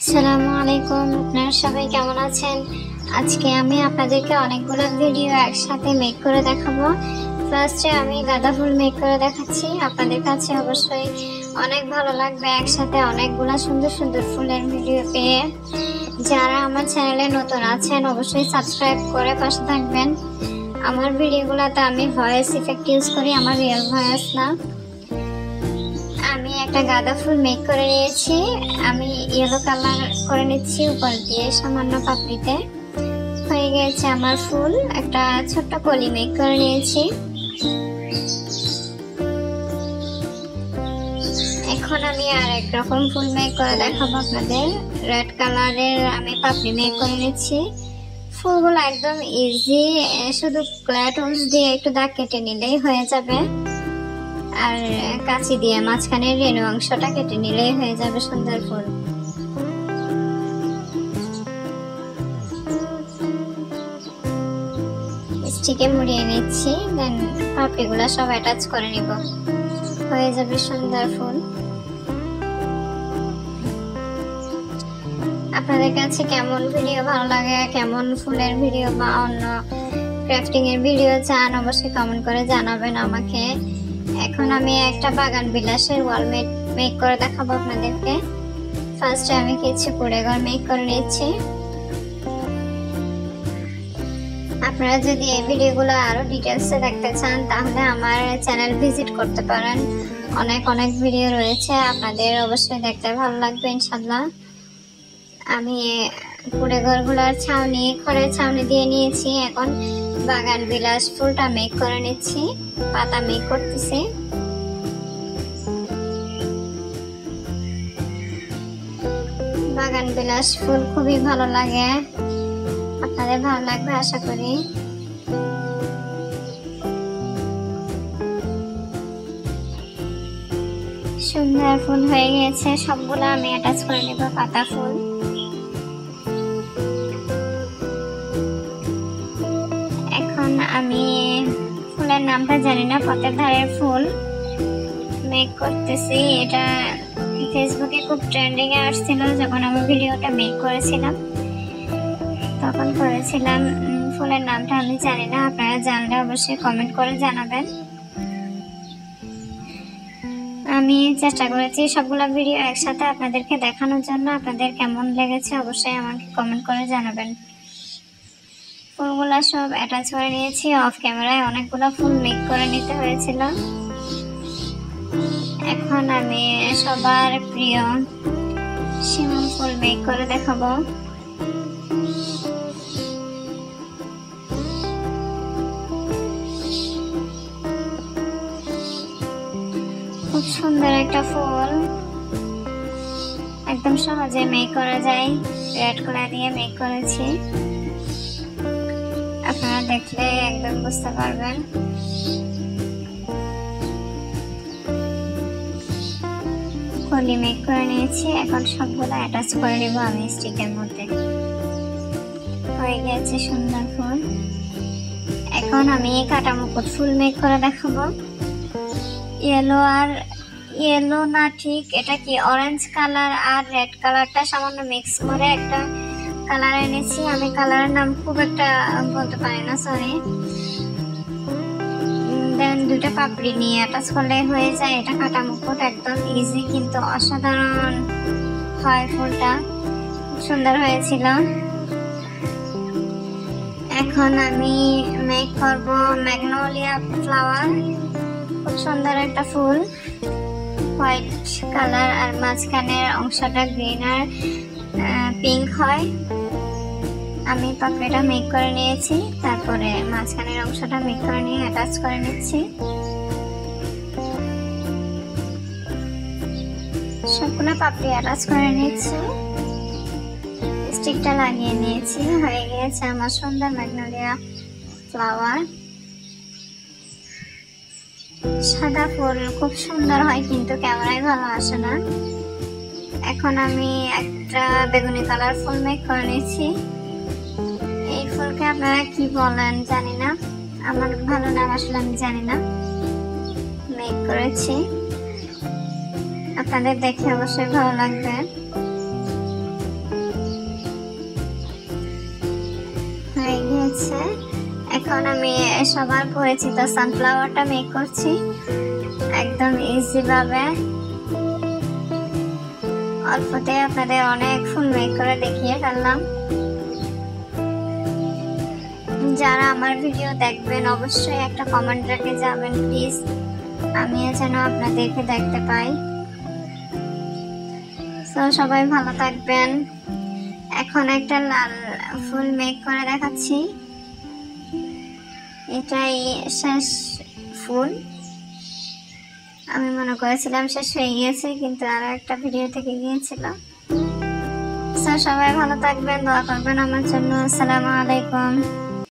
আসসালামু আলাইকুম, আপনারা সবাই কেমন আছেন? আজকে আমি আপনাদেরকে অনেকগুলো ভিডিও একসাথে মেক করে দেখাবো। ফার্স্টে আমি গাঁদা ফুল মেক করে দেখাচ্ছি। আপনাদের কাছে অবশ্যই অনেক ভালো লাগবে একসাথে অনেকগুলো সুন্দর সুন্দর ফুলের ভিডিও পেয়ে। যারা আমার চ্যানেলে নতুন আছেন অবশ্যই সাবস্ক্রাইব করে পাশে থাকবেন। আমার ভিডিওগুলোতে আমি ভয়েস ইফেক্ট ইউজ করি, আমার রিয়েল ভয়েস না। আমি একটা গাঁদা ফুল মেক করে নিয়েছি। আমি ইয়েলো কালার করে নিচ্ছি উপর দিয়ে সামান্য পাপড়িতে। হয়ে গেছে আমার ফুল। একটা ছোট্ট কলি মেক করে নিয়েছি। এখন আমি আর এক রকম ফুল মেক করে দেখাবো আপনাদের। রেড কালারের আমি পাপড়ি মেক করে নিচ্ছি। ফুলগুলো একদম ইজি, শুধু ক্লে টুলস দিয়ে একটু দাগ কেটে নিলেই হয়ে যাবে। আর কাঁচি দিয়ে মাঝখানে রেণু অংশটা কেটে নিলেই হয়ে যাবে সুন্দর ফুল। স্টিকে মুড়িয়ে নিচ্ছি, দেন পাপড়িগুলো সব অ্যাটাচ করে নিব, হয়ে যাবে সুন্দর ফুল। আপনাদের কাছে কেমন ভিডিও ভালো লাগে, কেমন ফুলের ভিডিও বা অন্য ক্রাফটিং এর ভিডিও চান অবশ্যই কমেন্ট করে জানাবেন আমাকে। এখন আমি একটা বাগান বিলাসের ওয়াল মেক করে দেখাবো আপনাদেরকে। ফার্স্টে আমি কিছু কুড়েঘর মেক করে নিচ্ছি। আপনারা যদি এই ভিডিওগুলো আরো ডিটেলসে দেখতে চান তাহলে আমার চ্যানেল ভিজিট করতে পারেন। অনেক অনেক ভিডিও রয়েছে, আপনাদের অবশ্যই দেখতে ভালো লাগবে ইনশাআল্লাহ। আমি কুড়েঘরগুলোর ছাউনি খড়ের ছাউনি দিয়ে নিয়েছি। এখন বাগান বিলাস ফুলটা মেক করে নিচ্ছি, পাতা মেক করতেছি। বাগান বিলাস ফুল খুবই ভালো লাগে, আপনাদের ভালো লাগবে আশা করি। সুন্দর ফুল হয়ে গেছে, সবগুলো আমি অ্যাটাচ করে নেব পাতা ফুল। এখন আমি ফুলের নামটা জানি না, পথের ধারের ফুল মেক করতেছি। এটা ফেসবুকে খুব ট্রেন্ডিং এ আসছিল যখন আমি ভিডিওটা মেক করেছিলাম, তখন করেছিলাম। ফুলের নামটা আমি জানি না, আপনারা জানলে অবশ্যই কমেন্ট করে জানাবেন। আমি চেষ্টা করেছি সবগুলো ভিডিও একসাথে আপনাদেরকে দেখানোর জন্য। আপনাদের কেমন লেগেছে অবশ্যই আমাকে কমেন্ট করে জানাবেন। ফুলগুলা সব অ্যাটাচ করে নিয়েছি। অফ ক্যামেরায় অনেকগুলো ফুল মেক করে নিতে হয়েছিল। এখন আমি সবার প্রিয় শিমুল ফুল মেক করে দেখাবো। খুব সুন্দর একটা ফুল, একদম সহজে মেক করা যায়। রেড কালার দিয়ে মেক করেছি, আপনারা দেখলে একদম বুঝতে পারবেন। কলি মেক করে নিয়েছি। এখন সবগুলো অ্যাটাচ করে নেব আমি স্টিকের মধ্যে। হয়ে গেছে সুন্দর ফুল। এখন আমি কাটা মুকুট ফুল মেক করে দেখাবো। ইয়েলো না, ঠিক এটা কি অরেঞ্জ কালার আর রেড কালারটা সামান্য মিক্স করে একটা কালার এনেছি। আমি কালারের নাম খুব একটা বলতে পারি না, সরি। দেন দুটো পাপড়ি নিয়ে অ্যাটাচ করলে হয়ে যায় এটা কাটা মুকুট। একদম ইজি কিন্তু অসাধারণ হয় ফুলটা, খুব সুন্দর হয়েছিল। এখন আমি মেক করব ম্যাগনোলিয়া ফ্লাওয়ার। খুব সুন্দর একটা ফুল, হোয়াইট কালার আর মাঝখানের অংশটা গ্রিন আর পিঙ্ক হয়। আমি পাপড়িটা মেক করে নিয়েছি, তারপরে মাঝখানের অংশটা মেক করে নিয়ে অ্যাটাচ করে নিচ্ছি। সবগুলো পাপড়ি অ্যাটাচ করে নিচ্ছি, স্টিকটা লাগিয়ে নিয়েছি। হয়ে গিয়েছে আমার সুন্দর ম্যাগনোলিয়া ফ্লাওয়ার। সাদা ফুল খুব সুন্দর হয় কিন্তু ক্যামেরায় ভালো আসে না। এখন আমি একটা বেগুনি কালার ফুল মেক করে নিয়েছি। এই ফুলকে আপনারা কি বলেন জানি না, আমার ভালো নাম আসলে আমি জানি না। মেক করেছি, আপনাদের দেখে অবশ্যই ভালো লাগবে। যাচ্ছে। এখন আমি সবার পরিচিত সানফ্লাওয়ারটা মেক করছি একদম ইজি ভাবে। অল্পতে আপনাদের অনেক ফুল মেক করে দেখিয়ে ফেললাম। যারা আমার ভিডিও দেখবেন অবশ্যই একটা কমেন্ট রেখে যাবেন প্লিজ, আমিও যেন আপনাদেরকে দেখতে পাই। তো সবাই ভালো থাকবেন। এখন একটা লাল ফুল মেক করে দেখাচ্ছি। এটাই শেষ ফুল। আমি মনে করেছিলাম শেষ হয়ে গিয়েছে, কিন্তু আরো একটা ভিডিও থেকে গিয়েছিল। সবাই ভালো থাকবেন, দোয়া করবেন আমার জন্য। আসসালামু আলাইকুম।